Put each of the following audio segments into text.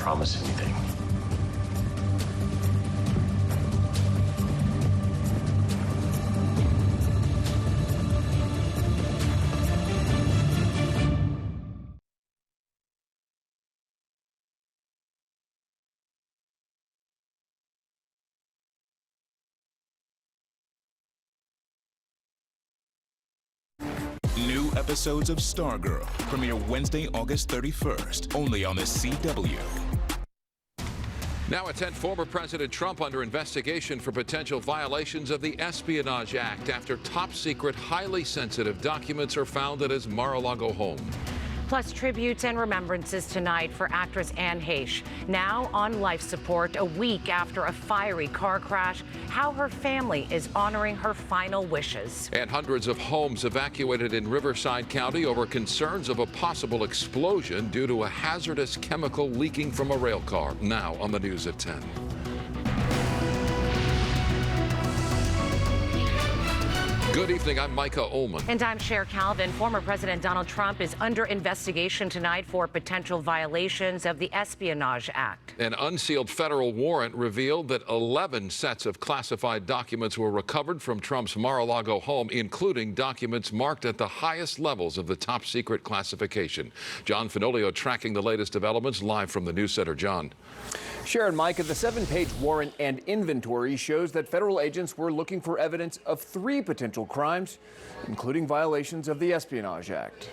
promise anything. New episodes of Stargirl premiere Wednesday, August 31st, only on the CW. Now at 10, former President Trump under investigation for potential violations of the Espionage Act after top-secret, highly sensitive documents are found at his Mar-a-Lago home. Plus, tributes and remembrances tonight for actress Anne Heche, now on life support a week after a fiery car crash, how her family is honoring her final wishes. And hundreds of homes evacuated in Riverside County over concerns of a possible explosion due to a hazardous chemical leaking from a rail car. Now on the news at 10. Good evening, I'm Micah Ullman. And I'm Cher Calvin. Former President Donald Trump is under investigation tonight for potential violations of the Espionage Act. An unsealed federal warrant revealed that 11 sets of classified documents were recovered from Trump's Mar-a-Lago home, including documents marked at the highest levels of the top secret classification. John Finolio tracking the latest developments live from the News Center. John. Sharon, Micah, the 7-page warrant and inventory shows that federal agents were looking for evidence of 3 potential crimes, including violations of the Espionage Act.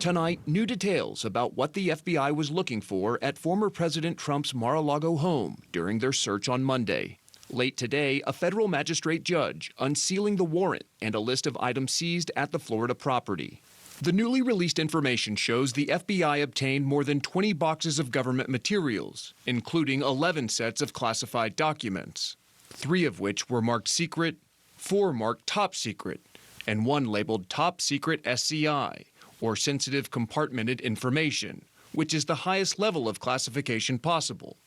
Tonight, new details about what the FBI was looking for at former President Trump's Mar-a-Lago home during their search on Monday. Late today, a federal magistrate judge unsealing the warrant and a list of items seized at the Florida property. The newly released information shows the FBI obtained more than 20 boxes of government materials, including 11 sets of classified documents, 3 of which were marked secret, 4 marked top secret, and 1 labeled top secret SCI, or sensitive compartmented information, which is the highest level of classification possible.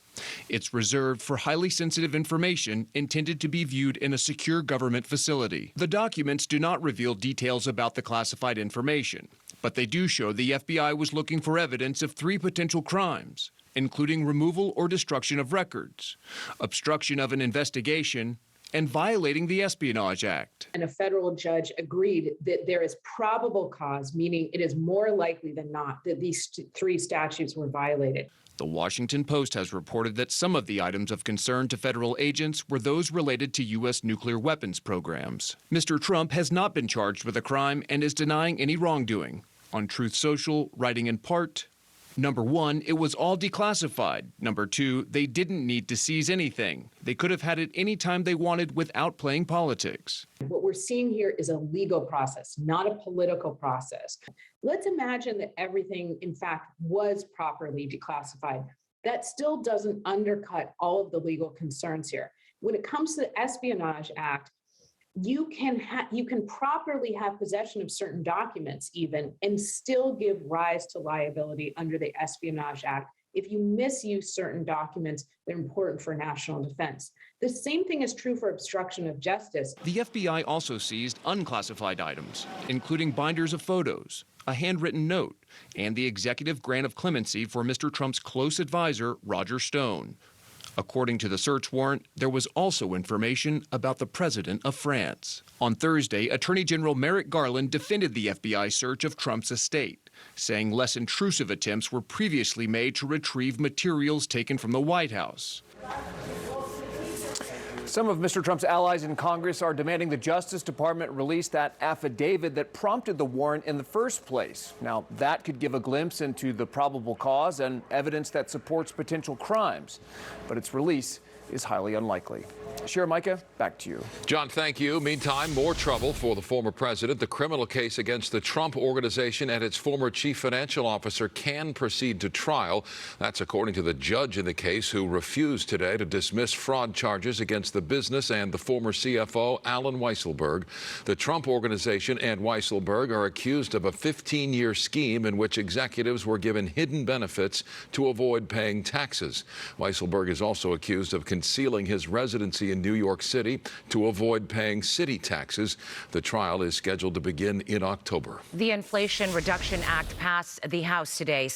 It's reserved for highly sensitive information intended to be viewed in a secure government facility. The documents do not reveal details about the classified information, but they do show the FBI was looking for evidence of 3 potential crimes, including removal or destruction of records, obstruction of an investigation, and violating the Espionage Act. And a federal judge agreed that there is probable cause, meaning it is more likely than not that these 3 statutes were violated. The Washington Post has reported that some of the items of concern to federal agents were those related to U.S. nuclear weapons programs. Mr. Trump has not been charged with a crime and is denying any wrongdoing. On Truth Social, writing in part, Number 1, it was all declassified. Number 2, they didn't need to seize anything. They could have had it any time they wanted without playing politics. What we're seeing here is a legal process, not a political process. Let's imagine that everything, in fact, was properly declassified. That still doesn't undercut all of the legal concerns here. When it comes to the Espionage Act, you can properly have possession of certain documents even and still give rise to liability under the Espionage Act if you misuse certain documents that are important for national defense. The same thing is true for obstruction of justice. The FBI also seized unclassified items, including binders of photos, a handwritten note, and the executive grant of clemency for Mr. Trump's close advisor, Roger Stone. According to the search warrant, there was also information about the president of France. On Thursday, Attorney General Merrick Garland defended the FBI search of Trump's estate, saying less intrusive attempts were previously made to retrieve materials taken from the White House. Some of Mr. Trump's allies in Congress are demanding the Justice Department release that affidavit that prompted the warrant in the first place. Now, that could give a glimpse into the probable cause and evidence that supports potential crimes, but its release is highly unlikely. Sharon, Micah, back to you. John, thank you. Meantime, more trouble for the former president. The criminal case against the Trump Organization and its former chief financial officer can proceed to trial. That's according to the judge in the case, who refused today to dismiss fraud charges against the business and the former CFO, Alan Weisselberg. The Trump Organization and Weisselberg are accused of a 15-year scheme in which executives were given hidden benefits to avoid paying taxes. Weisselberg is also accused of concealing his residency in New York City to avoid paying city taxes. The trial is scheduled to begin in October. The Inflation Reduction Act passed the House today.